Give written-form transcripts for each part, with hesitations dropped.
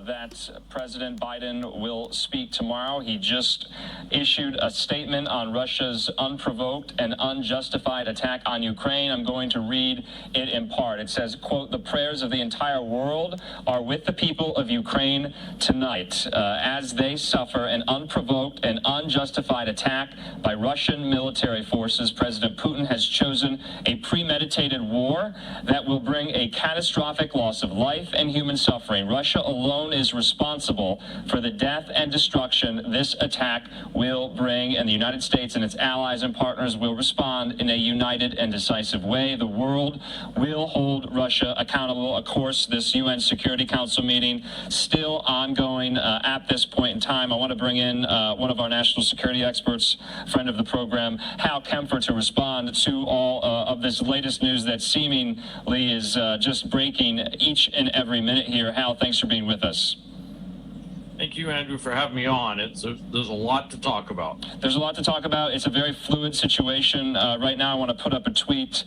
that President Biden will speak tomorrow. He just issued a statement on Russia's unprovoked and unjustified attack on Ukraine. I'm going to read it in part. It says, quote, "The prayers of the entire world are with the people of Ukraine tonight as they suffer an unprovoked and unjustified attack by Russian military forces. President Putin has chosen a premeditated war that will bring a catastrophic loss of life and human suffering. Russia alone is responsible for the death and destruction this attack will bring, and the United States and its allies and partners will respond in a united and decisive way. The world will hold Russia accountable." Of course, this UN Security Council meeting still ongoing at this point in time. I want to bring in one of our national security experts, friend of the program, Hal Kempfer, to respond to all of this latest news that seemingly is just breaking each and every minute here. Hal, thanks for being with us. Thank you, Andrew, for having me on. There's a lot to talk about. There's a lot to talk about. It's a very fluid situation. Right now, I want to put up a tweet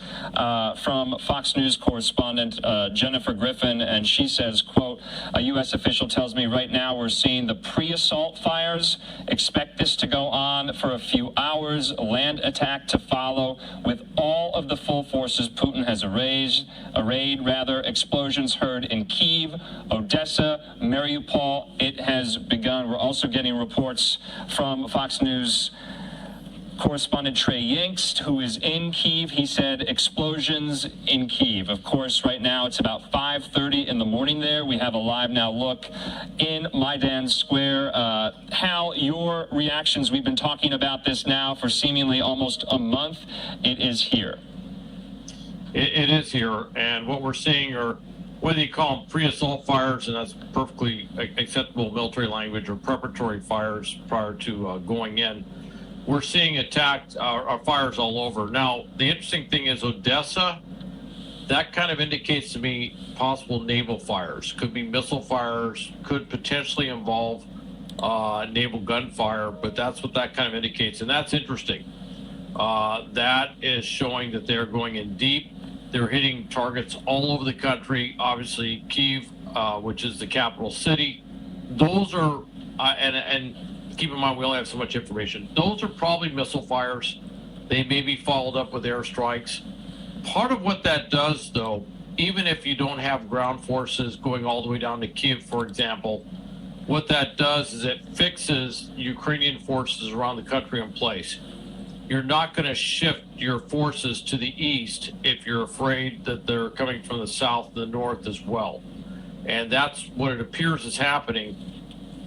from Fox News correspondent Jennifer Griffin, and she says, quote, "A U.S. official tells me right now we're seeing the pre-assault fires. Expect this to go on for a few hours. Land attack to follow with all of the full forces Putin has arrayed, explosions heard in Kyiv, Odessa, Mariupol. It has begun." We're also getting reports from Fox News correspondent Trey Yingst, who is in Kyiv. He said explosions in Kyiv. Of course, right now it's about 5:30 in the morning there. We have a live now look in Maidan Square. Hal, your reactions, we've been talking about this now for seemingly almost a month. It is here. It is here, and what we're seeing are, whether you call them pre-assault fires, and that's perfectly acceptable military language, or preparatory fires prior to going in, we're seeing attacked fires all over. Now, the interesting thing is Odessa, that kind of indicates to me possible naval fires. Could be missile fires, could potentially involve naval gunfire, but that's what that kind of indicates, and that's interesting. That is showing that they're going in deep. They're hitting targets all over the country. Obviously, Kyiv, which is the capital city. Those are, and keep in mind, we only have so much information. Those are probably missile fires. They may be followed up with airstrikes. Part of what that does, though, even if you don't have ground forces going all the way down to Kyiv, for example, what that does is it fixes Ukrainian forces around the country in place. You're not going to shift your forces to the east if you're afraid that they're coming from the south and the north as well. And that's what it appears is happening.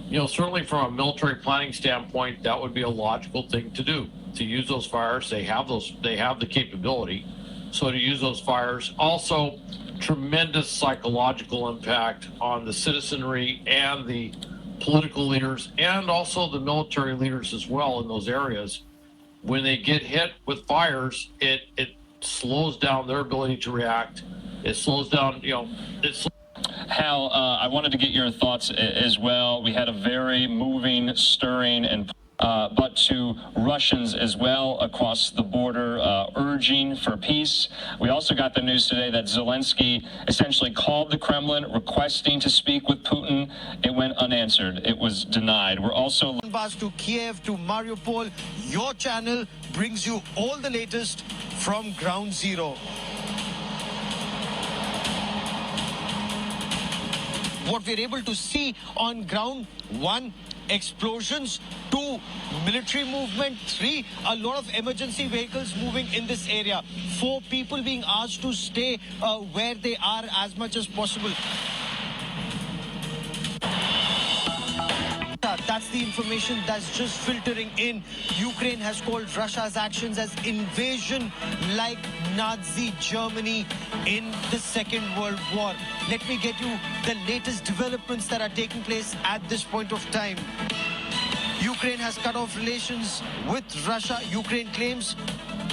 You know, certainly from a military planning standpoint, that would be a logical thing to do, to use those fires. They have the capability. So to use those fires. Also, tremendous psychological impact on the citizenry and the political leaders, and also the military leaders as well in those areas. When they get hit with fires, it slows down their ability to react. It slows down, Hal, I wanted to get your thoughts as well. We had a very moving, stirring, and but to Russians as well across the border urging for peace. We also got the news today that Zelensky essentially called the Kremlin requesting to speak with Putin. It went unanswered. It was denied. We're also to Kiev, to Mariupol. Your channel brings you all the latest from Ground Zero. What we're able to see on ground: 1, explosions; 2, military movement; 3, a lot of emergency vehicles moving in this area; 4, people being asked to stay where they are as much as possible. That's the information that's just filtering in. Ukraine has called Russia's actions as invasion like Nazi Germany in the Second World War. Let me get you the latest developments that are taking place at this point of time. Ukraine has cut off relations with Russia. Ukraine claims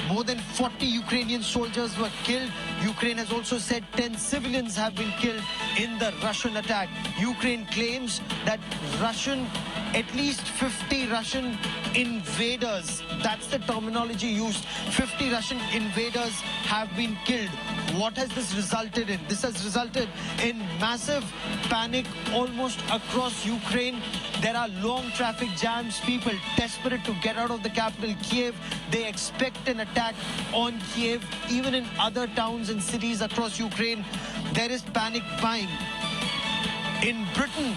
more than 40 Ukrainian soldiers were killed. Ukraine has also said 10 civilians have been killed in the Russian attack. Ukraine claims that Russian at least 50 Russian invaders, that's the terminology used, 50 Russian invaders have been killed. What has this resulted in? This has resulted in massive panic almost across Ukraine. There are long traffic jams, people desperate to get out of the capital, Kiev. They expect an attack on Kiev. Even in other towns and cities across Ukraine, there is panic buying. In Britain,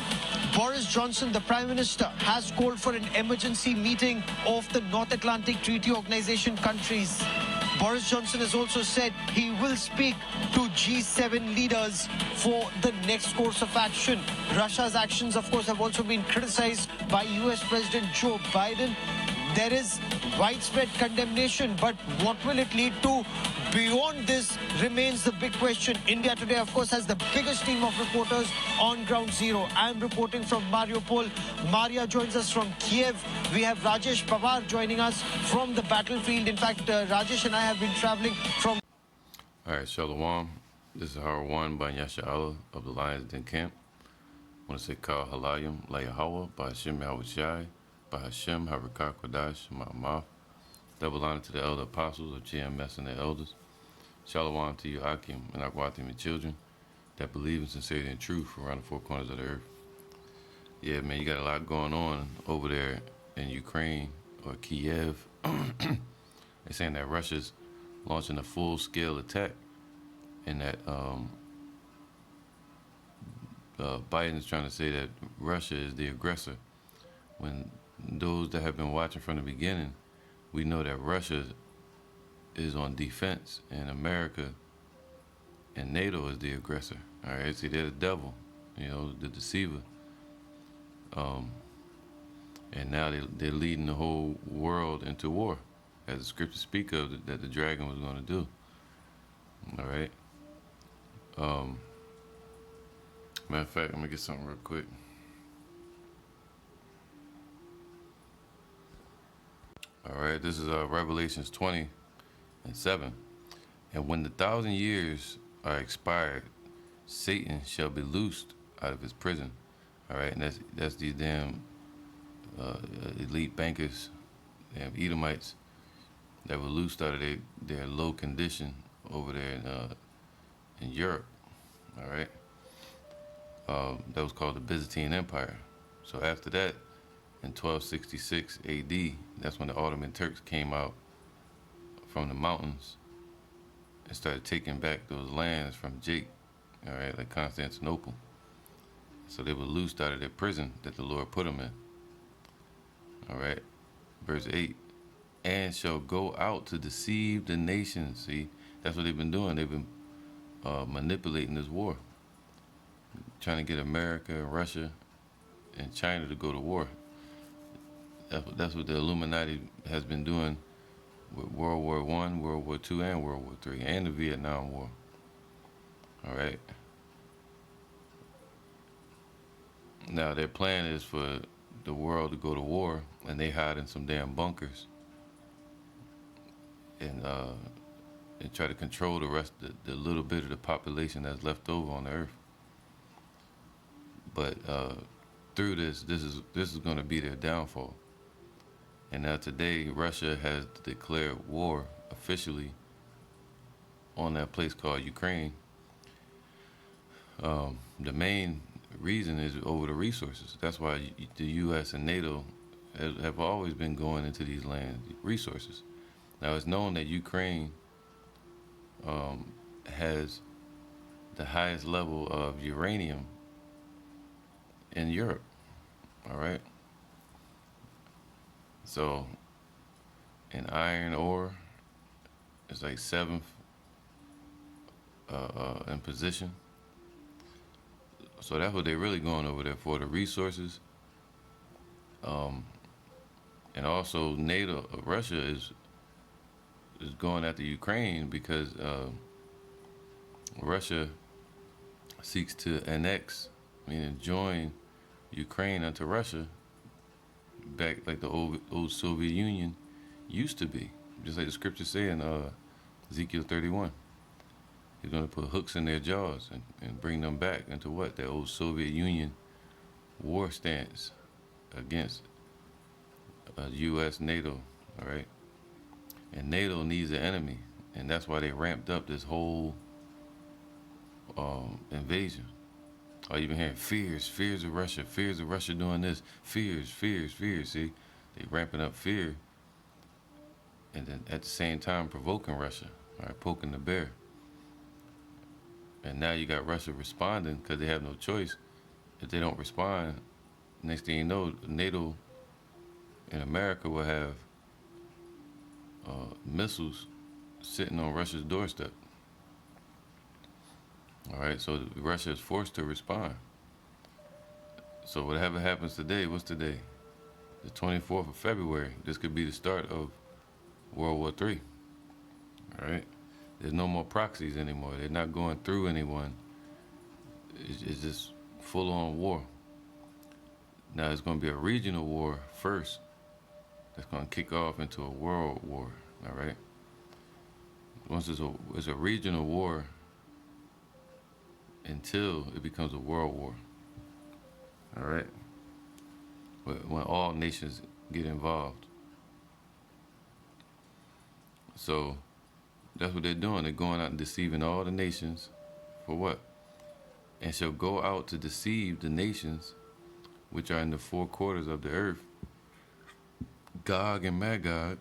Boris Johnson, the Prime Minister, has called for an emergency meeting of the North Atlantic Treaty Organization countries. Boris Johnson has also said he will speak to G7 leaders for the next course of action. Russia's actions, of course, have also been criticized by US President Joe Biden. There is widespread condemnation, but what will it lead to? Beyond this remains the big question. India today, of course, has the biggest team of reporters on ground zero. I'm reporting from Mariupol. Maria joins us from Kiev. We have Rajesh Pawar joining us from the battlefield. In fact, Rajesh and I have been traveling from... All right, Shalom. This is Har 1 by Yasha Allah of the Lions Den Camp. I want to say Kal Halayim, Layahawa, by Hashem Yahushai, by Hashem Harakah Kodash, Ma'amaf. Double honor to the elder apostles of GMS and their elders. Shalom to you, Akim, and Akwatim, and children that believe in sincerity and truth around the four corners of the earth. Yeah, man, you got a lot going on over there in Ukraine or Kiev. They're saying that Russia's launching a full-scale attack and that Biden's trying to say that Russia is the aggressor. When those that have been watching from the beginning, we know that Russia is on defense and America and NATO is the aggressor. All right, see, they're the devil, you know, the deceiver. And now they're leading the whole world into war, as the scriptures speak of that the dragon was going to do. All right. Matter of fact, let me get something real quick. All right, this is Revelations 20:7. And when the 1,000 years are expired, Satan shall be loosed out of his prison. All right, and that's these damn elite bankers, damn Edomites that were loosed out of their low condition over there in Europe. All right, that was called the Byzantine Empire. So after that, in 1266 AD, that's when the Ottoman Turks came out from the mountains and started taking back those lands from Jake, all right, like Constantinople. So they were loosed out of their prison that the Lord put them in. All right, verse 8, and shall go out to deceive the nations. See, that's what they've been doing. They've been manipulating this war, trying to get America, Russia, and China to go to war. That's what the Illuminati has been doing with World War I, World War II, and World War III, and the Vietnam War. All right. Now, their plan is for the world to go to war, and they hide in some damn bunkers and try to control the rest of the little bit of the population that's left over on the earth. But through this is going to be their downfall. And now today, Russia has declared war officially on that place called Ukraine. The main reason is over the resources. That's why the U.S. and NATO have always been going into these lands, resources. Now, it's known that Ukraine has the highest level of uranium in Europe, all right? So, in iron ore, it's like 7th in position. So that's what they're really going over there for, the resources. And also NATO, Russia is going after Ukraine because Russia seeks to annex, meaning join Ukraine unto Russia, back like the old Soviet Union used to be. Just like the scriptures say in Ezekiel 31. He's going to put hooks in their jaws and bring them back into what? That old Soviet Union war stance against U.S. NATO, all right? And NATO needs an enemy, and that's why they ramped up this whole invasion. Oh, you've been hearing fears of Russia doing this, fears. See, they ramping up fear, and then at the same time provoking Russia, all right, poking the bear. And now you got Russia responding because they have no choice. If they don't respond, next thing you know, NATO and America will have missiles sitting on Russia's doorstep. All right, so Russia is forced to respond. So whatever happens today, what's today? The 24th of February. This could be the start of World War III. All right, there's no more proxies anymore. They're not going through anyone. It's just full-on war. Now it's going to be a regional war first. That's going to kick off into a world war. All right. Once it's a regional war until it becomes a world war. All right. When all nations get involved. So that's what they're doing. They're going out and deceiving all the nations. For what? And shall go out to deceive the nations which are in the four quarters of the earth, Gog and Magog,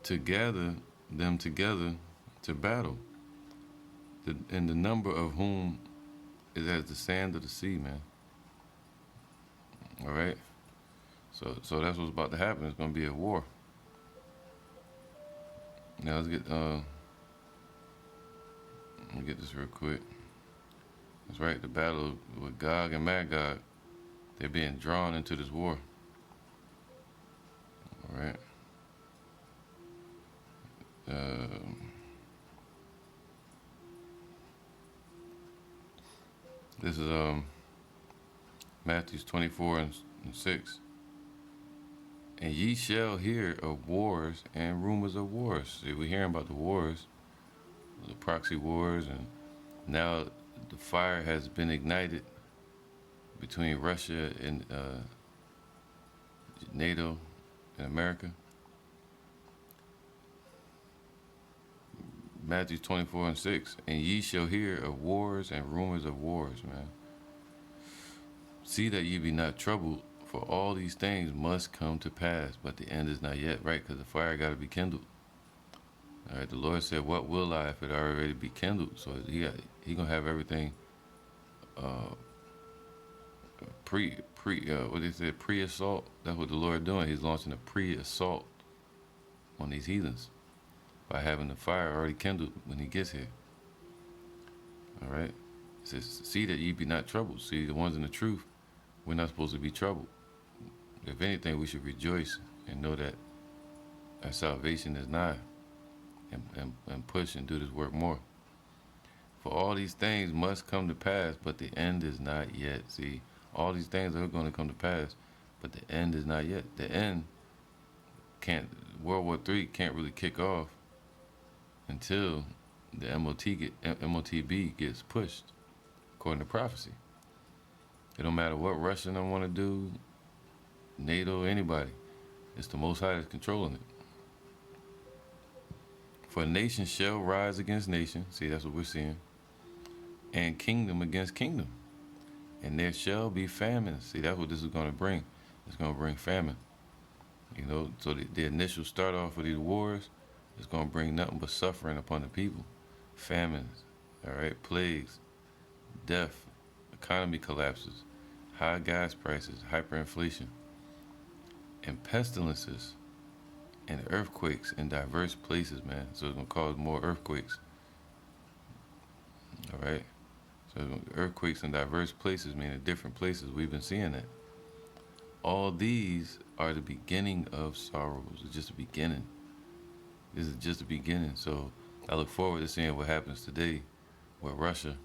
to gather them together to battle. And the number of whom is as the sand of the sea, man. All right? So that's what's about to happen. It's going to be a war. Now let's get let me get this real quick. That's right, the battle with Gog and Magog. They're being drawn into this war. All right. This is Matthew 24 and 6. And ye shall hear of wars and rumors of wars. See, we're hearing about the wars, the proxy wars, and now the fire has been ignited between Russia and NATO and America. Matthew 24 and 6. And ye shall hear of wars and rumors of wars, man. See that ye be not troubled, for all these things must come to pass, but the end is not yet, right? Because the fire got to be kindled. All right, the Lord said, what will I if it already be kindled? So he going to have everything what they said, pre-assault. That's what the Lord doing. He's launching a pre-assault on these heathens by having the fire already kindled when he gets here. All right? It says, see that ye be not troubled. See, the ones in the truth, we're not supposed to be troubled. If anything, we should rejoice and know that our salvation is nigh, and push and do this work more. For all these things must come to pass, but the end is not yet. See, all these things are going to come to pass, but the end is not yet. The end World War III can't really kick off until the MOTB gets pushed, according to prophecy. It don't matter what Russia don't want to do, NATO, anybody. It's the Most High that's controlling it. For nation shall rise against nation. See, that's what we're seeing. And kingdom against kingdom. And there shall be famine. See, that's what this is going to bring. It's going to bring famine. You know, so the initial start off of these wars is going to bring nothing but suffering upon the people. Famines, all right, plagues, death, economy collapses, high gas prices, hyperinflation, and pestilences and earthquakes in diverse places, man. So it's going to cause more earthquakes. All right? So earthquakes in diverse places, meaning different places. We've been seeing that. All these are the beginning of sorrows. It's just the beginning. This is just the beginning. So I look forward to seeing what happens today with Russia.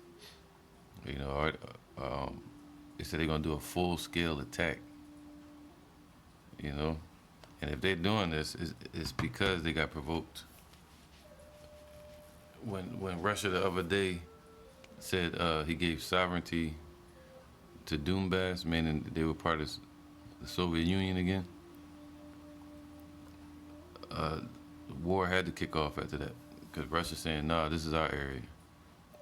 You know, they said they're going to do a full-scale attack. You know? And if they're doing this, it's because they got provoked. When Russia the other day said he gave sovereignty to Donbass, meaning they were part of the Soviet Union again. The war had to kick off after that because Russia's saying, "Nah, this is our area."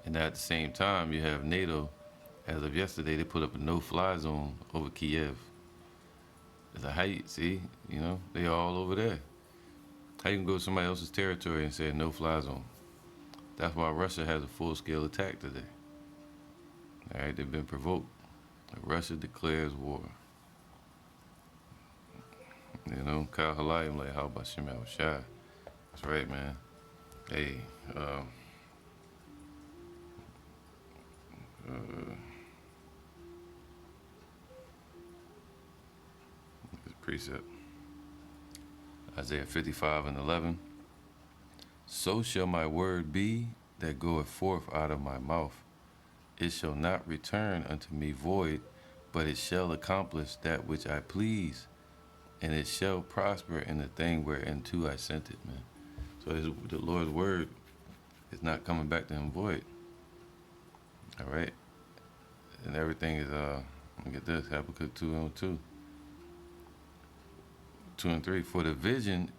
And at the same time, you have NATO. As of yesterday, they put up a no-fly zone over Kiev. It's a height, see, they all over there. How you can go to somebody else's territory and say no-fly zone? That's why Russia has a full-scale attack today. All right, they've been provoked. Russia declares war. Kyle Halayim like, how about Shem Shai? That's right, man. Hey, this precept. Isaiah 55:11. So shall my word be that goeth forth out of my mouth. It shall not return unto me void, but it shall accomplish that which I please, and it shall prosper in the thing whereunto I sent it, man. So the Lord's word is not coming back to him void. All right? And everything is, let me get this, Habakkuk 2:2. 2 and 3. For the vision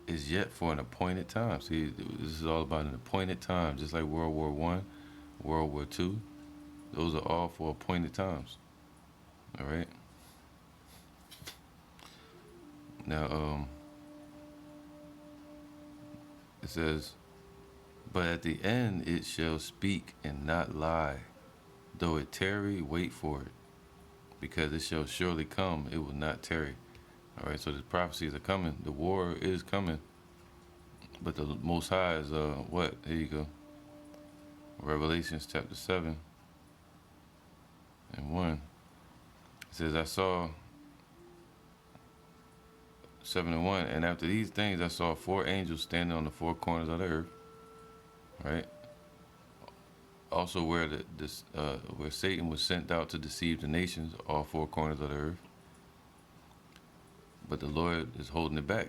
is yet for an appointed time. See, this is all about an appointed time, just like World War I, World War II. Those are all for appointed times. All right? Now, it says, but at the end it shall speak and not lie. Though it tarry, wait for it, because it shall surely come, it will not tarry. All right, so the prophecies are coming. The war is coming. But the Most High is, what? Here you go. Revelations chapter 7 and 1. It says, I saw 7 and 1. And after these things, I saw 4 angels standing on the 4 corners of the earth. Right? Also where where Satan was sent out to deceive the nations, all 4 corners of the earth. But the Lord is holding it back.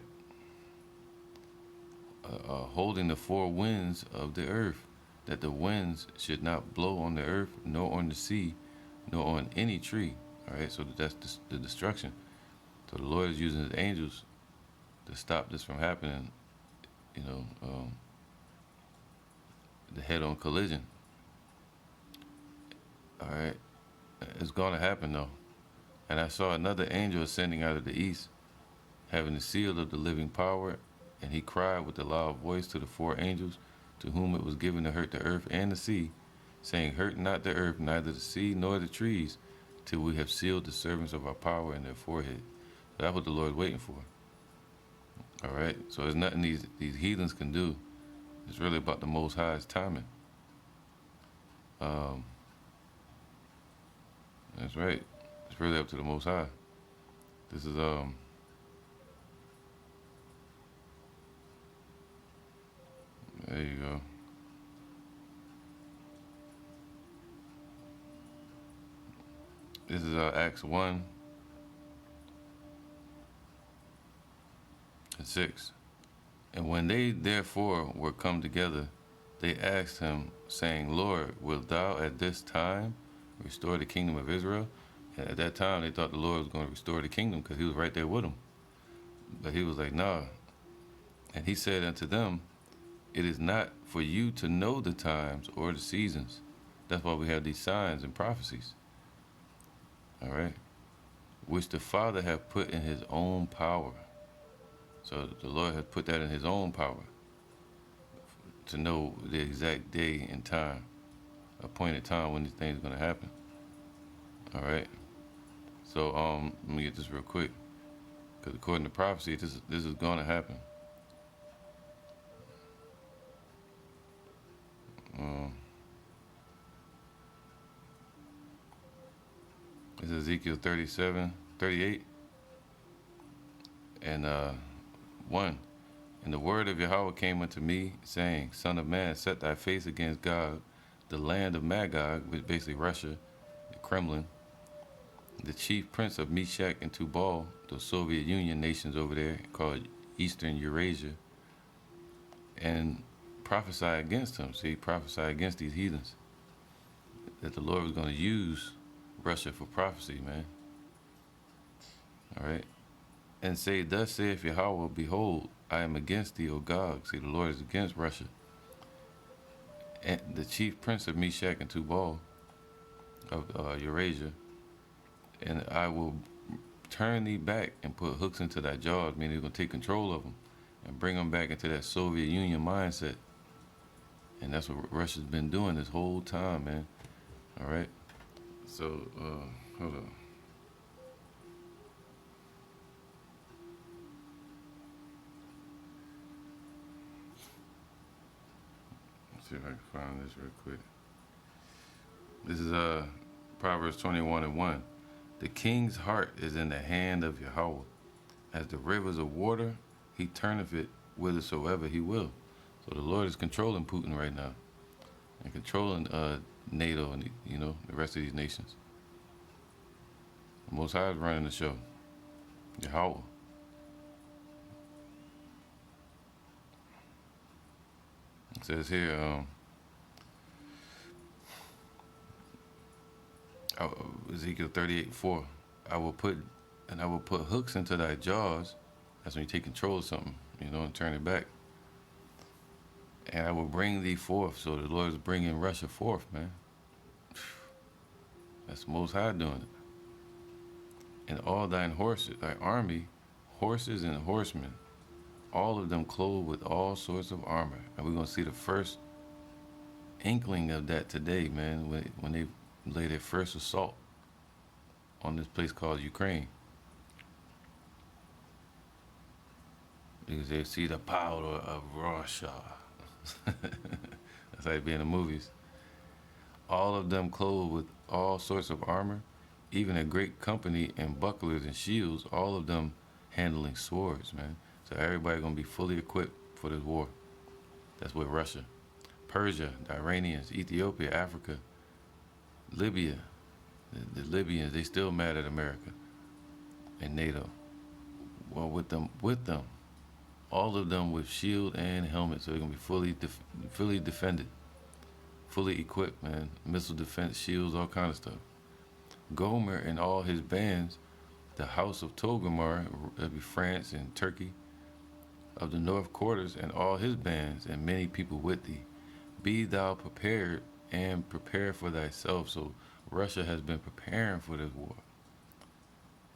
Holding the 4 winds of the earth, that the winds should not blow on the earth, nor on the sea, nor on any tree. All right, so that's the destruction. So the Lord is using his angels to stop this from happening, the head-on collision. All right, it's going to happen, though. And I saw another angel ascending out of the east, having the seal of the living power, and he cried with a loud voice to the 4 angels, to whom it was given to hurt the earth and the sea, saying, hurt not the earth, neither the sea, nor the trees, till we have sealed the servants of our power in their forehead. So that's what the Lord's waiting for. All right? So there's nothing these heathens can do. It's really about the Most High's timing. That's right. It's really up to the Most High. This is, there you go. This is Acts 1 and 6. And when they therefore were come together, they asked him, saying, Lord, wilt thou at this time restore the kingdom of Israel? And at that time, they thought the Lord was going to restore the kingdom because he was right there with them. But he was like, nah. And he said unto them, it is not for you to know the times or the seasons. That's why we have these signs and prophecies. All right? Which the Father hath put in his own power. So the Lord has put that in his own power to know the exact day and time, appointed time when these things are going to happen. All right? So let me get this real quick. Because according to prophecy, this is going to happen. This is Ezekiel 38, and 1. And the word of Yahweh came unto me, saying, Son of man, set thy face against God, the land of Magog, which is basically Russia, the Kremlin, the chief prince of Meshach and Tubal, the Soviet Union nations over there, called Eastern Eurasia, and prophesy against him. See, prophesy against these heathens, that the Lord was going to use Russia for prophecy, man. All right. And say, thus saith Yahweh, behold, I am against thee, O Gog. See, the Lord is against Russia. And the chief prince of Meshach and Tubal of Eurasia. And I will turn thee back and put hooks into thy jaws, meaning he's going to take control of them and bring them back into that Soviet Union mindset. And that's what Russia's been doing this whole time, man. All right. So, hold on. Let's see if I can find this real quick. This is Proverbs 21:1. The king's heart is in the hand of Yahweh. As the rivers of water, he turneth it whithersoever he will. So the Lord is controlling Putin right now and controlling NATO and the rest of these nations. The Most High is running the show. Yahweh. It says here, Ezekiel 38:4. I will put hooks into thy jaws. That's when you take control of something, and turn it back. And I will bring thee forth. So the Lord is bringing Russia forth, man. That's the Most High doing it. And all thine horses, thy army, horses and horsemen, all of them clothed with all sorts of armor. And we're going to see the first inkling of that today, man, when they lay their first assault on this place called Ukraine. Because they see the power of Russia. That's how it be in the movies. All of them clothed with all sorts of armor, even a great company in bucklers and shields, all of them handling swords, man. So everybody gonna be fully equipped for this war. That's with Russia. Persia, the Iranians, Ethiopia, Africa, Libya. The Libyans, they still mad at America and NATO. Well, with them, all of them with shield and helmet, so they're gonna be fully defended, fully equipped, man. Missile defense, shields, all kind of stuff. Gomer and all his bands, the house of Togomar, that'd be France and Turkey, of the north quarters, and all his bands, and many people with thee. Be thou prepared and prepare for thyself. So Russia has been preparing for this war.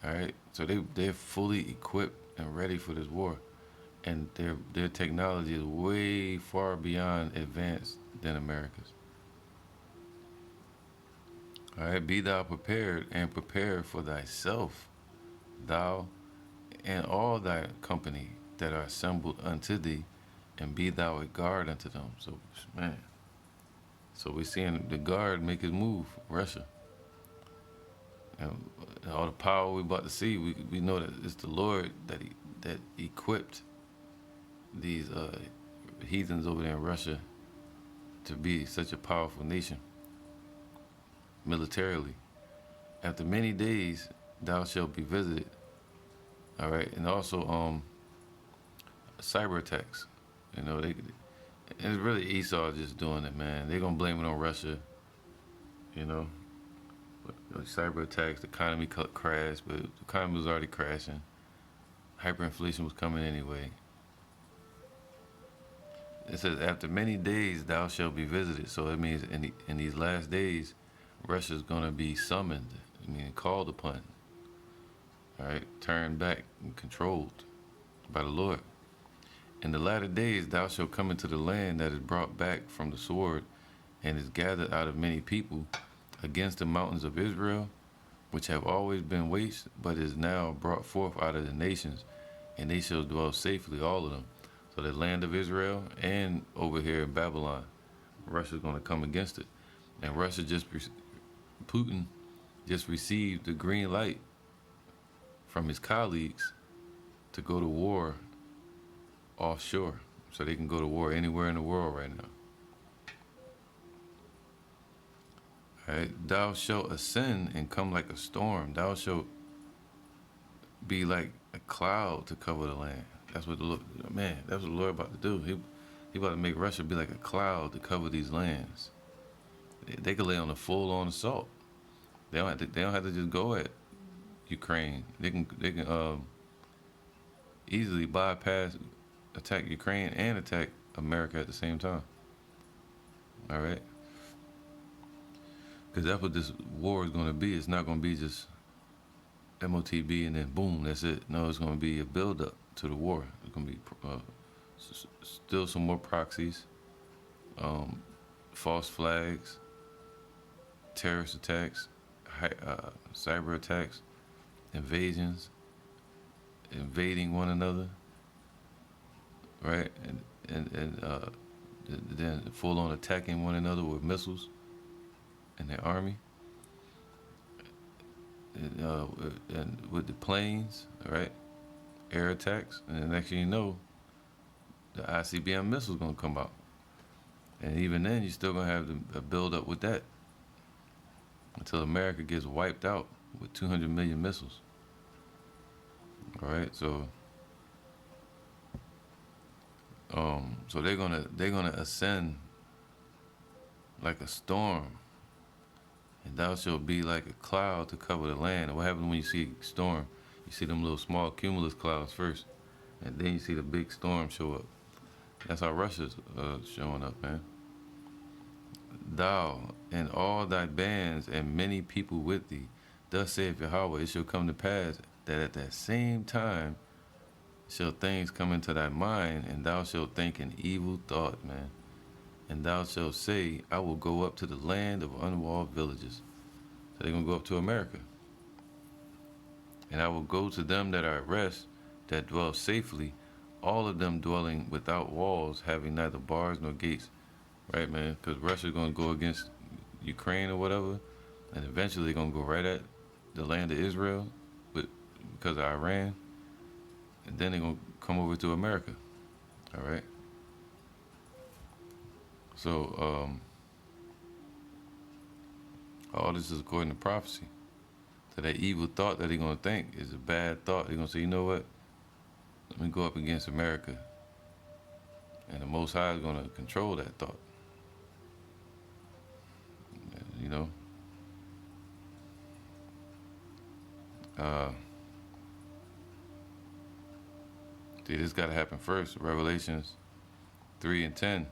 All right, so they're fully equipped and ready for this war, and their technology is way far beyond advanced than America's. All right, be thou prepared and prepare for thyself, thou and all thy company that are assembled unto thee, and be thou a guard unto them. So, man, so we're seeing the guard make his move, Russia. And all the power we're about to see, we know that it's the Lord that equipped these heathens over there in Russia to be such a powerful nation militarily. After many days, thou shalt be visited. All right, and also cyber attacks. It's really Esau just doing it, man. They're gonna blame it on Russia. But cyber attacks, the economy crashed, but the economy was already crashing. Hyperinflation was coming anyway. It says, after many days thou shalt be visited. So it means in these last days, Russia's gonna be summoned, called upon. All right, turned back and controlled by the Lord. In the latter days thou shalt come into the land that is brought back from the sword, and is gathered out of many people, against the mountains of Israel, which have always been waste, but is now brought forth out of the nations, and they shall dwell safely, all of them. So the land of Israel and over here in Babylon, Russia's going to come against it. And Putin just received the green light from his colleagues to go to war offshore. So they can go to war anywhere in the world right now. All right, thou shalt ascend and come like a storm. Thou shalt be like a cloud to cover the land. That's what the Lord about to do. He about to make Russia be like a cloud to cover these lands. They could lay on a full-on assault. They don't have to just go at Ukraine. They can easily attack Ukraine and attack America at the same time. All right, because that's what this war is going to be. It's not going to be just MOTB and then boom, that's it. No, it's going to be a build up to the war. It's going to be still some more proxies, false flags, terrorist attacks, cyber attacks, invasions, invading one another, right? And then full on attacking one another with missiles and their army. And with the planes, right? Air attacks, and the next thing you know, the ICBM missile's gonna come out, and even then, you're still gonna have a build up with that until America gets wiped out with 200 million missiles. All right, so they're gonna ascend like a storm. And thou shalt be like a cloud to cover the land. And what happens when you see a storm? You see them little small cumulus clouds first, and then you see the big storm show up. That's how Russia's showing up, man. Thou and all thy bands and many people with thee, thus saith Yahweh, it shall come to pass that at that same time shall things come into thy mind, and thou shalt think an evil thought, man. And thou shalt say, I will go up to the land of unwalled villages. So they're going to go up to America. And I will go to them that are at rest, that dwell safely, all of them dwelling without walls, having neither bars nor gates. Right, man? Because Russia's going to go against Ukraine or whatever, and eventually they're going to go right at the land of Israel because of Iran. And then they're going to come over to America. All right? So, all this is according to prophecy. So that evil thought that they're going to think is a bad thought. They're going to say, you know what? Let me go up against America. And the Most High is going to control that thought. You know? See, this got to happen first. Revelations 3 and 10.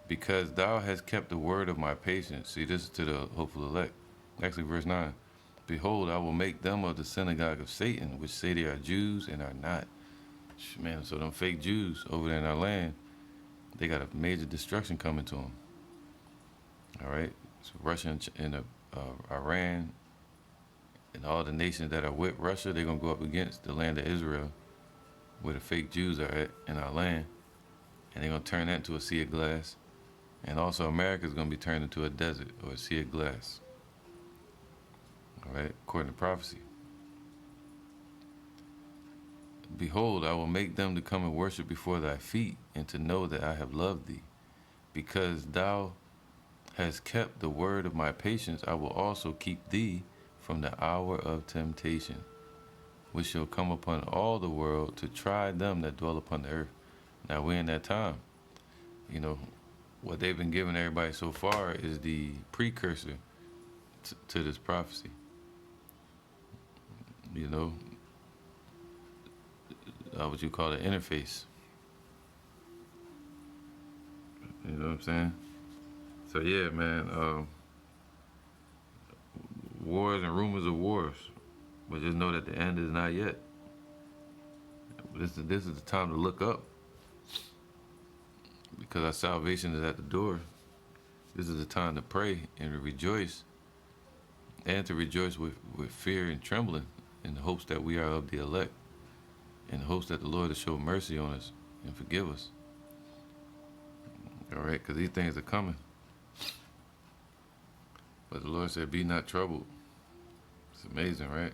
Because thou hast kept the word of my patience. See, this is to the hopeful elect. Actually, verse 9. Behold, I will make them of the synagogue of Satan, which say they are Jews and are not. Man, so them fake Jews over there in our land, they got a major destruction coming to them. All right? So Russia and Iran and all the nations that are with Russia, they're going to go up against the land of Israel, where the fake Jews are at in our land. And they're going to turn that into a sea of glass. And also America is going to be turned into a desert or a sea of glass. All right, according to prophecy. Behold, I will make them to come and worship before thy feet, and to know that I have loved thee. Because thou hast kept the word of my patience, I will also keep thee from the hour of temptation, which shall come upon all the world to try them that dwell upon the earth. Now we're in that time. You know, what they've been giving everybody so far is the precursor to this prophecy. You know, what you call the interface. You know what I'm saying? So yeah, man, wars and rumors of wars, but just know that the end is not yet. This is the time to look up, because our salvation is at the door. This is the time to pray and to rejoice, and to rejoice with fear and trembling, in the hopes that we are of the elect, in the hopes that the Lord will show mercy on us and forgive us. All right, because these things are coming. But the Lord said, be not troubled. It's amazing, right?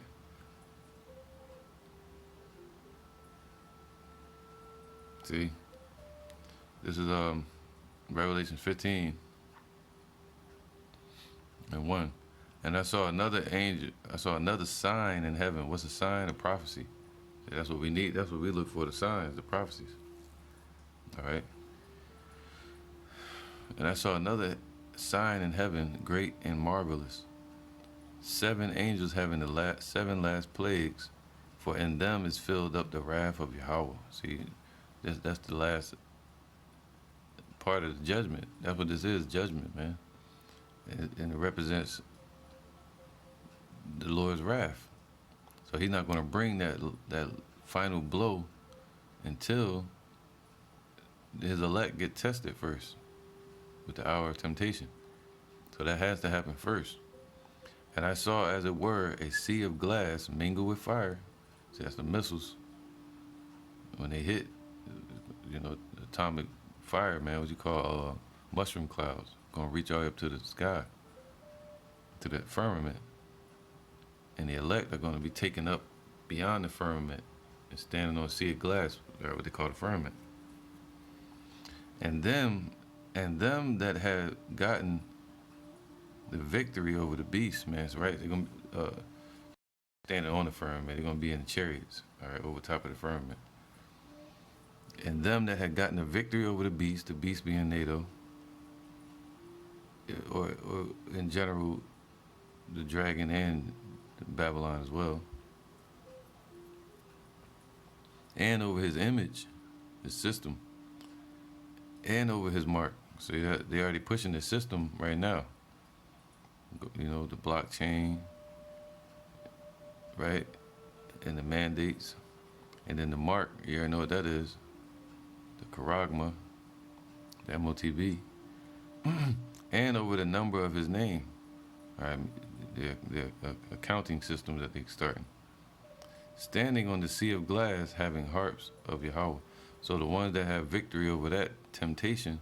See, this is Revelation 15 and 1. And I saw another sign in heaven. What's a sign? A prophecy. That's what we need. That's what we look for, the signs, the prophecies. All right. And I saw another sign in heaven, great and marvelous, 7 angels having the 7 last plagues, for in them is filled up the wrath of Yahweh. See, that's the last part of the judgment. That's what this is, judgment, man. And it represents the Lord's wrath. So he's not going to bring that final blow until his elect get tested first with the hour of temptation. So that has to happen first. And I saw, as it were, a sea of glass mingled with fire. See, that's the missiles. When they hit, atomic fire, man, what you call mushroom clouds, gonna reach all the way up to the sky, to the firmament. And the elect are gonna be taken up beyond the firmament and standing on a sea of glass, or what they call the firmament. And them that had gotten the victory over the beast, man, it's right. They're gonna be standing on the firmament. They're gonna be in the chariots, all right, over top of the firmament. And them that had gotten the victory over the beast being NATO, or in general, the dragon and Babylon as well, and over his image, his system, and over his mark. So they're already pushing the system right now. The blockchain, right, and the mandates, and then the mark. You already know what that is. The charagma, the MOTB, and over the number of his name. All right, the accounting system that they're starting. Standing on the sea of glass, having harps of Yahweh. So the ones that have victory over that temptation,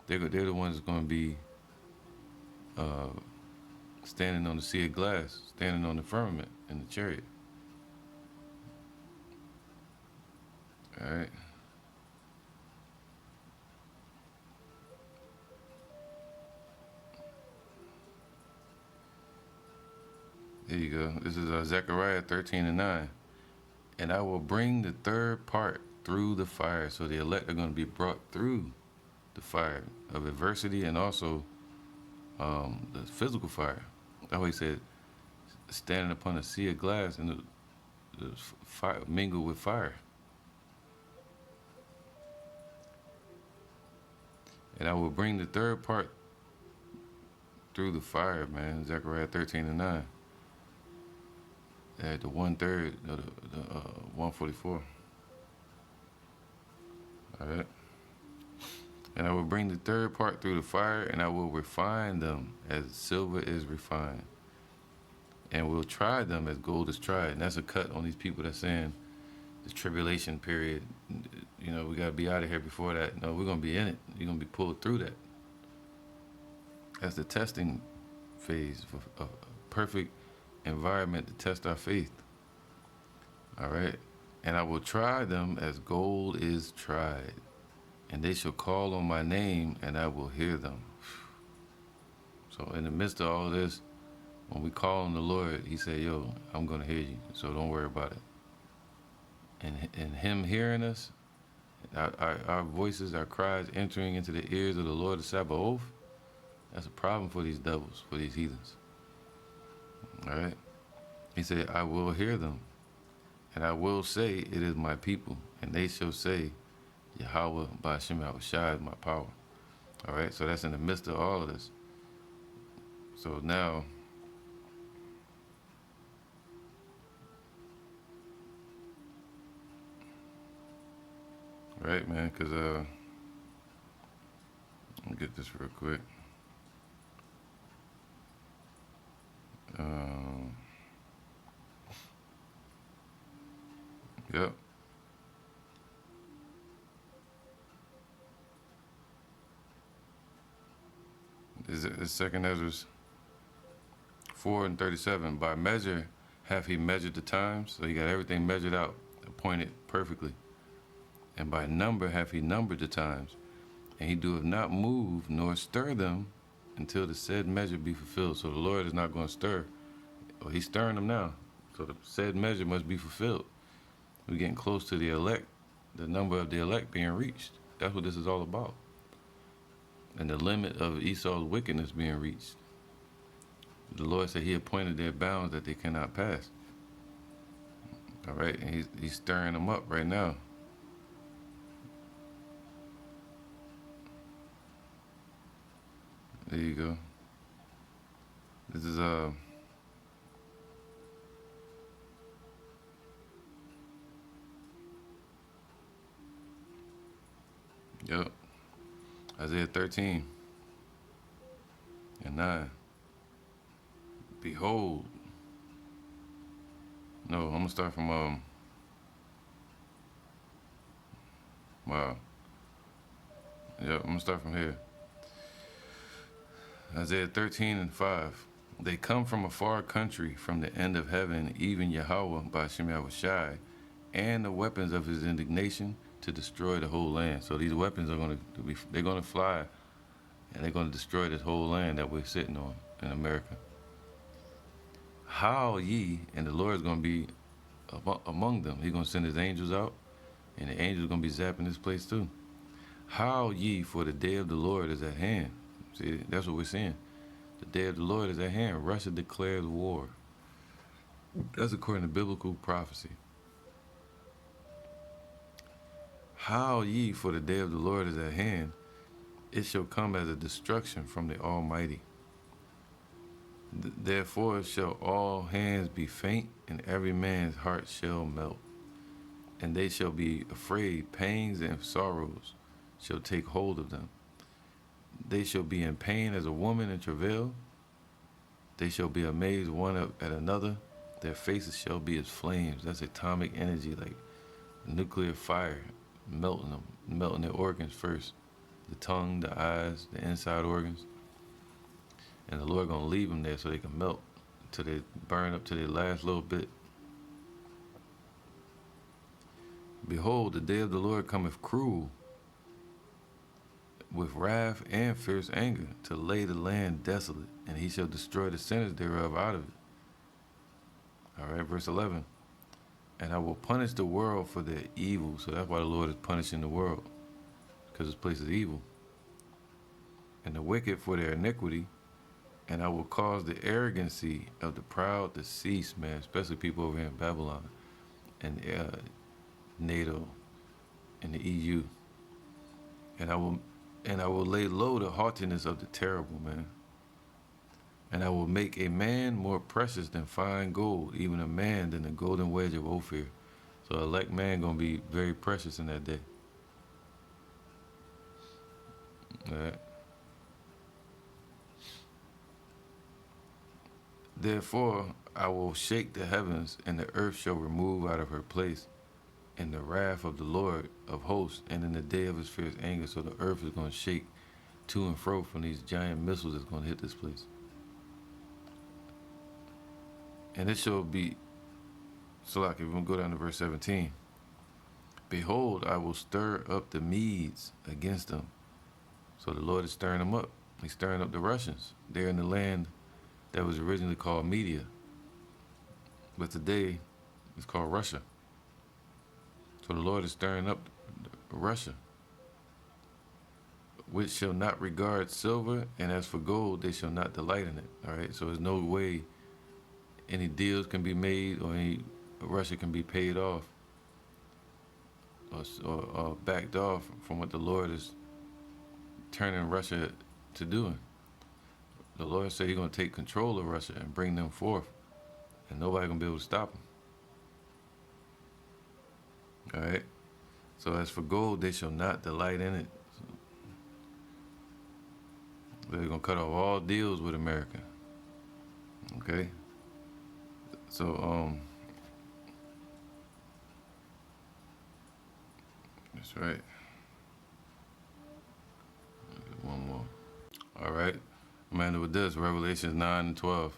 they're the ones that's going to be standing on the sea of glass, standing on the firmament in the chariot. All right. There you go. This is Zechariah 13:9. And I will bring the third part through the fire. So the elect are going to be brought through the fire of adversity and also the physical fire. That's why he said, standing upon a sea of glass and the fire mingled with fire. And I will bring the third part through the fire, man. Zechariah 13:9. At the 1/3 of the 144. All right. And I will bring the third part through the fire, and I will refine them as silver is refined. And we'll try them as gold is tried. And that's a cut on these people that's saying the tribulation period, we got to be out of here before that. No, we're going to be in it. You're going to be pulled through that. That's the testing phase for a perfect environment to test our faith. All right. And I will try them as gold is tried. And they shall call on my name, and I will hear them. So in the midst of all this, when we call on the Lord, he said, yo, I'm going to hear you, so don't worry about it. And him hearing us, our voices, our cries entering into the ears of the Lord of Sabaoth, that's a problem for these devils, for these heathens. All right? He said, I will hear them, and I will say, it is my people, and they shall say, Yahweh Ba'ashem Yahushua is my power. All right, so that's in the midst of all of this. So now, right, man, because let me get this real quick. Yep. Is it Second Ezra 4:37? By measure hath he measured the times, so he got everything measured out, appointed perfectly. And by number hath he numbered the times, and he doeth not move nor stir them until the said measure be fulfilled. So the Lord is not going to stir. Well, he's stirring them now. So the said measure must be fulfilled. We're getting close to the elect, the number of the elect being reached. That's what this is all about. And the limit of Esau's wickedness being reached. The Lord said He appointed their bounds that they cannot pass. All right, and He's stirring them up right now. There you go. This is yep, Isaiah 13 and 9. Behold. No, I'm gonna start from wow. Yep, I'm gonna start from here. Isaiah 13 and 5. They come from a far country, from the end of heaven, even Yahweh by Shem Yahushai, and the weapons of his indignation to destroy the whole land. So these weapons are they're gonna fly, and they're gonna destroy this whole land that we're sitting on in America. Howl ye, and the Lord is gonna be among them. He's gonna send his angels out, and the angels are gonna be zapping this place too. Howl ye, for the day of the Lord is at hand. See, that's what we're seeing. The day of the Lord is at hand. Russia declares war. That's according to biblical prophecy. Howl ye, for the day of the Lord is at hand. It shall come as a destruction from the Almighty. Therefore shall all hands be faint, and every man's heart shall melt. And they shall be afraid, pangs and sorrows shall take hold of them. They shall be in pain as a woman in travail. They shall be amazed one at another. Their faces shall be as flames. That's atomic energy, like nuclear fire, melting them, melting their organs first. The tongue, the eyes, the inside organs. And the Lord gonna leave them there so they can melt, till they burn up to their last little bit. Behold, the day of the Lord cometh cruel, with wrath and fierce anger, to lay the land desolate, and he shall destroy the sinners thereof out of it. All right, verse 11. And I will punish the world for their evil. So that's why the Lord is punishing the world, because this place is evil. And the wicked for their iniquity. And I will cause the arrogancy of the proud to cease, man, especially people over here in Babylon and NATO and the EU. And I will lay low the haughtiness of the terrible, man. And I will make a man more precious than fine gold, even a man than the golden wedge of Ophir. So elect man gonna be very precious in that day. All right. Therefore I will shake the heavens, and the earth shall remove out of her place in the wrath of the Lord of hosts, and in the day of his fierce anger. So the earth is going to shake to and fro from these giant missiles that's going to hit this place. And it shall be, so like if we're going to go down to verse 17. Behold, I will stir up the Medes against them. So the Lord is stirring them up. He's stirring up the Russians. They're in the land that was originally called Media, but today it's called Russia. So the Lord is stirring up Russia, which shall not regard silver, and as for gold, they shall not delight in it. All right, so there's no way any deals can be made, or any Russia can be paid off or backed off from what the Lord is turning Russia to doing. The Lord said he's going to take control of Russia and bring them forth, and nobody going to be able to stop them. All right? So as for gold, they shall not delight in it. They're going to cut off all deals with America. Okay? So, that's right. One more. All right. I'm ending with this, Revelations 9 and 12.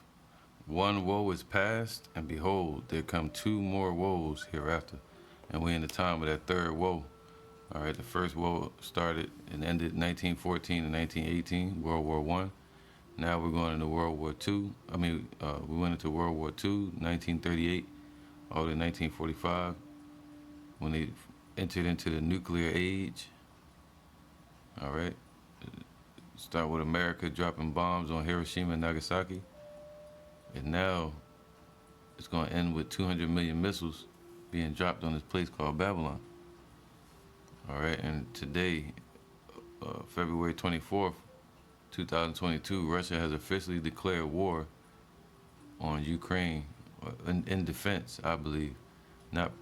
One woe is past, and behold, there come two more woes hereafter. And we're in the time of that third woe. All right, the first woe started and ended 1914 and 1918, World War I. Now we're going into World War II. We went into World War II, 1938, all the 1945, when they entered into the nuclear age. All right. Start with America dropping bombs on Hiroshima and Nagasaki. And now it's going to end with 200 million missiles being dropped on this place called Babylon. All right, and today, February 24th, 2022, Russia has officially declared war on Ukraine in defense, I believe, not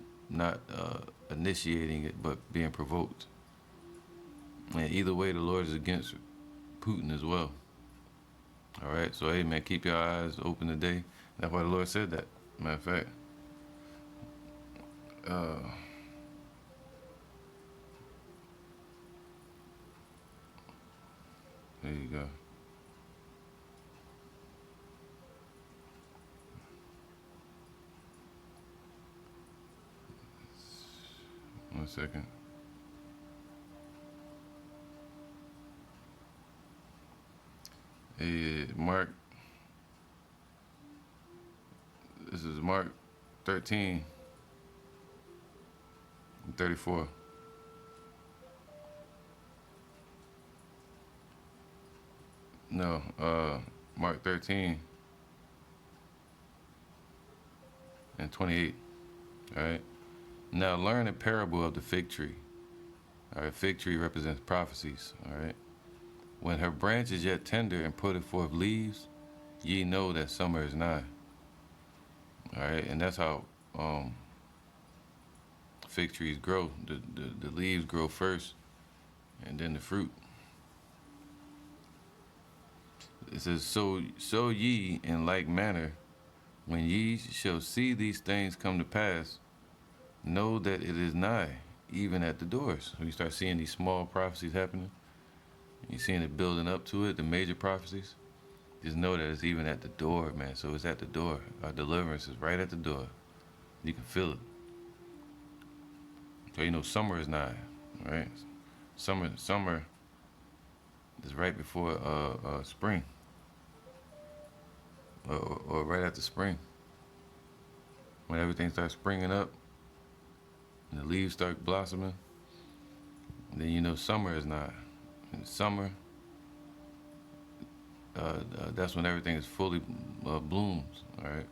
initiating it, but being provoked. And either way, the Lord is against Putin as well. All right, so hey man, keep your eyes open today. That's why the Lord said that. Matter of fact, there you go. One second. Hey, Mark. This is Mark 13, 34. No, Mark 13 and 28. All right. Now learn a parable of the fig tree. All right. Fig tree represents prophecies. All right. When her branch is yet tender and putteth forth leaves, ye know that summer is nigh. All right. And that's how fig trees grow. The leaves grow first, and then the fruit. It says, so ye in like manner, when ye shall see these things come to pass, know that it is nigh, even at the doors. When you start seeing these small prophecies happening, you're seeing it building up to it, the major prophecies, just know that it's even at the door, man. So it's at the door. Our deliverance is right at the door. You can feel it. So you know summer is nigh, right? Summer is right before spring. Or right after spring, when everything starts springing up and the leaves start blossoming, then you know summer is nigh. In summer, that's when everything is fully blooms. All right.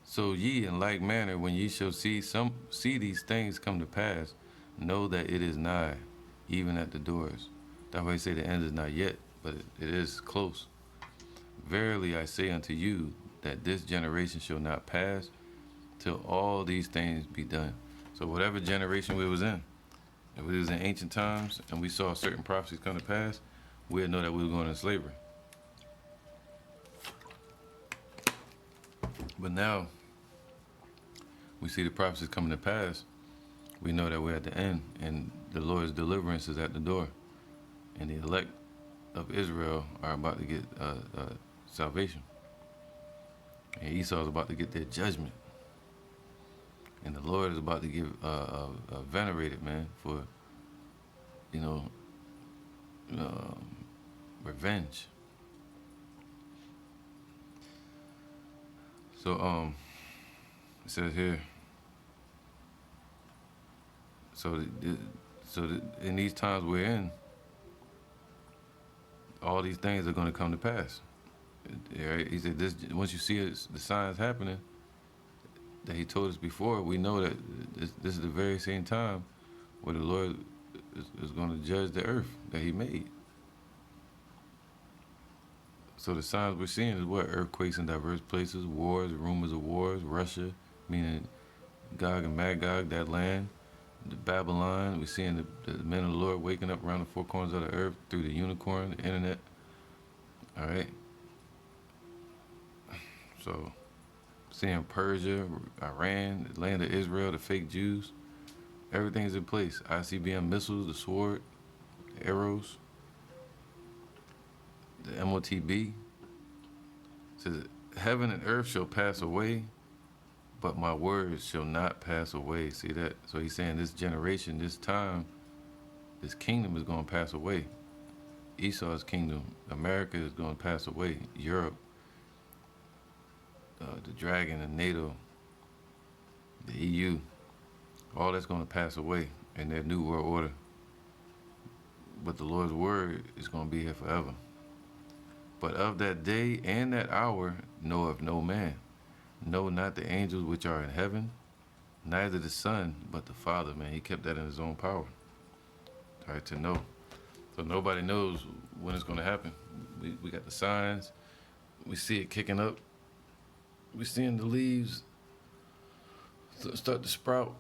So ye in like manner, when ye shall see these things come to pass, know that it is nigh, even at the doors. That's why I say the end is not yet, but it is close. Verily I say unto you, that this generation shall not pass till all these things be done. So whatever generation we was in, if we was in ancient times and we saw certain prophecies come to pass, we'd know that we were going into slavery. But now we see the prophecies coming to pass, we know that we're at the end, and the Lord's deliverance is at the door. And the elect of Israel are about to get salvation. And Esau is about to get their judgment. And the Lord is about to give venerated, man, for, revenge. So, it says here, in these times we're in, all these things are going to come to pass. Right? He said, once you see the signs happening that he told us before, we know that this is the very same time where the Lord is going to judge the earth that he made. So the signs we're seeing is what? Earthquakes in diverse places, wars, rumors of wars, Russia, meaning Gog and Magog, that land, the Babylon. We're seeing the men of the Lord waking up around the four corners of the earth through the unicorn, the internet. All right. So seeing Persia, Iran, the land of Israel, the fake Jews, everything's in place. ICBM missiles, the sword, the arrows, the MOTB. Says, heaven and earth shall pass away, but my words shall not pass away. See that? So he's saying this generation, this time, this kingdom is going to pass away. Esau's kingdom, America is going to pass away. Europe, the dragon, the NATO, the EU, all that's going to pass away in their new world order. but the Lord's word is going to be here forever. But of that day and that hour knoweth no man, no, not the angels which are in heaven, neither the Son, but the Father, man. He kept that in his own power. All right, to know. So nobody knows when it's going to happen. We got the signs. We see it kicking up. We're seeing the leaves start to sprout.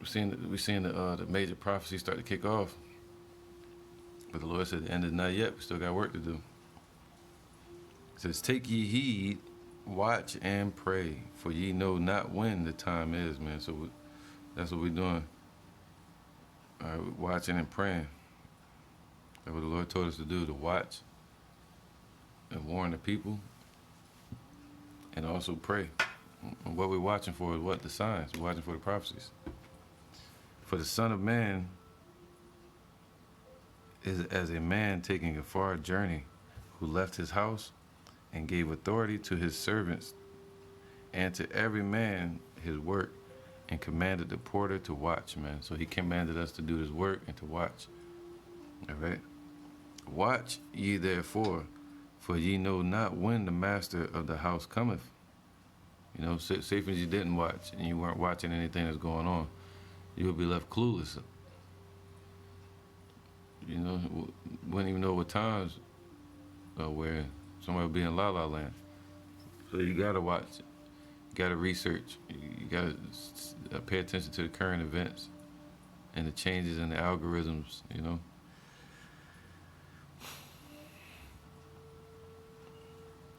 We're seeing the major prophecies start to kick off. But the Lord said the end is not yet. We still got work to do. It says, take ye heed, watch and pray, for ye know not when the time is, man. So that's what we're doing. All right, we're watching and praying. That's what the Lord told us to do, to watch and warn the people and also pray. And what we're watching for is what? The signs. We're watching for the prophecies. For the Son of Man is as a man taking a far journey, who left his house and gave authority to his servants and to every man his work, and commanded the porter to watch, man. So he commanded us to do this work and to watch. All right? Watch ye therefore, for ye know not when the master of the house cometh. You know, say for you didn't watch and you weren't watching anything that's going on, you would be left clueless. You know, wouldn't even know what times where somebody would be in La La Land. So you gotta watch, you gotta research, you gotta pay attention to the current events and the changes in the algorithms, you know.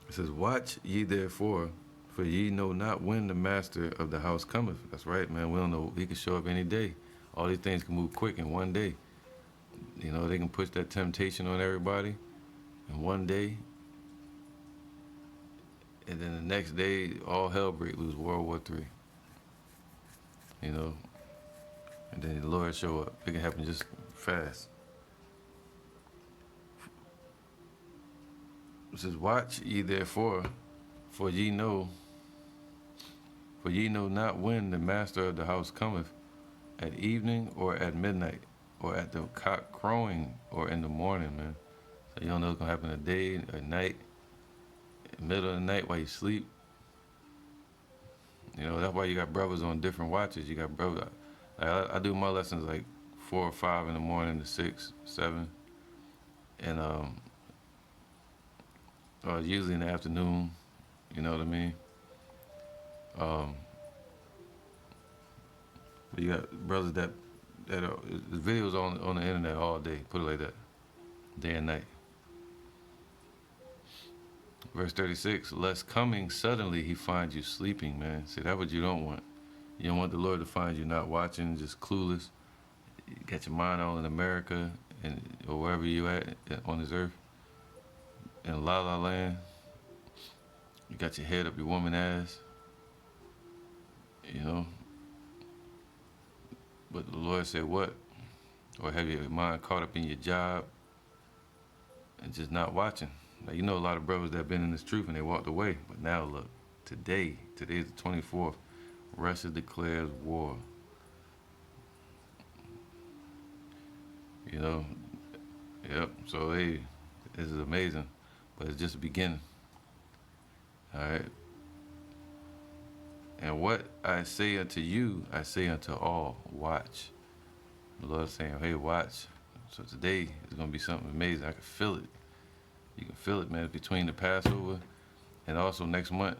It says, watch ye therefore, for ye know not when the master of the house cometh. That's right, man. We don't know. He can show up any day. All these things can move quick in one day. You know, they can push that temptation on everybody in one day. And then the next day, all hell break loose, World War III. You know, and then the Lord show up. It can happen just fast. It says, watch ye therefore, for ye know not when the master of the house cometh, at evening or at midnight, or at the cock crowing, or in the morning, man. So you don't know what's gonna happen at day, at night, in the middle of the night while you sleep. You know, that's why you got brothers on different watches. You got brothers. I do my lessons like 4 or 5 in the morning to 6, 7, and usually in the afternoon. You know what I mean? But you got brothers that are, the videos on the internet all day. Put it like that, day and night. Verse 36, lest coming suddenly he find you sleeping, man. See, that's what you don't want. You don't want the Lord to find you not watching, just clueless. You got your mind all in America or wherever you at on this earth. In La La Land. You got your head up your woman ass. You know. But the Lord said what? Or have your mind caught up in your job and just not watching. Now, you know a lot of brothers that have been in this truth and they walked away. But now look, today's the 24th, Russia declares war. You know, yep, so this is amazing, but it's just the beginning. All right. And what I say unto you, I say unto all, watch. The Lord's saying, hey, watch. So today is going to be something amazing. I can feel it. You can feel it, man, between the Passover and also next month,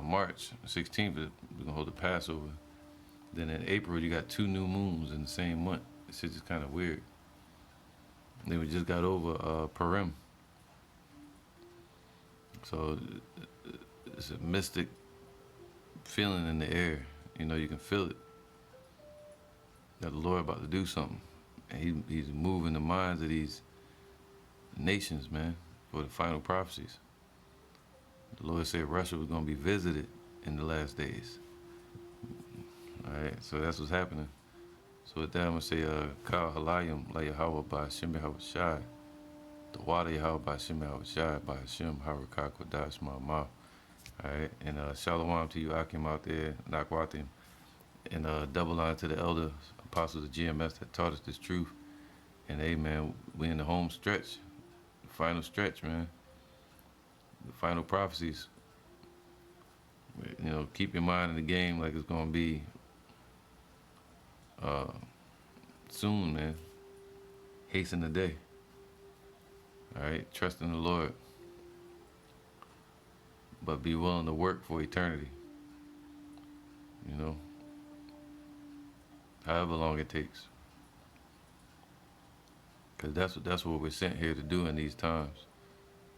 March 16th, we're going to hold the Passover. Then in April, you got 2 new moons in the same month. It's just kind of weird. Then we just got over Purim. So it's a mystic feeling in the air. You know, you can feel it. That the Lord about to do something. And he's moving the minds of these nations, man, for the final prophecies. The Lord said Russia was going to be visited in the last days. All right, so that's what's happening. So with that, I'm going to say, Kal Halayim, La Yahweh by Hashem Yahweh Shai. The water Yahweh by Hashem Yahweh Shai, by Hashem Harakak Wadash Ma'amah. All right, and Shalom to you, Akim out there, Nakwatim. And double honor to the elder apostles of GMS that taught us this truth. And hey, man, we in the home stretch, the final stretch, man. The final prophecies. You know, keep your mind in the game like it's gonna be soon, man. Hasten the day. All right, trust in the Lord, but be willing to work for eternity. You know, however long it takes, because that's what we're sent here to do in these times,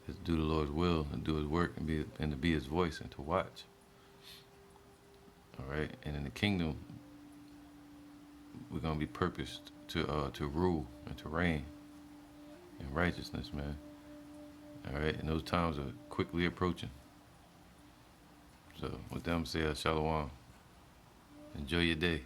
is to do the Lord's will and do His work and to be His voice and to watch. All right, and in the kingdom, we're gonna be purposed to rule and to reign in righteousness, man. All right, and those times are quickly approaching. So with them say shalom. Enjoy your day.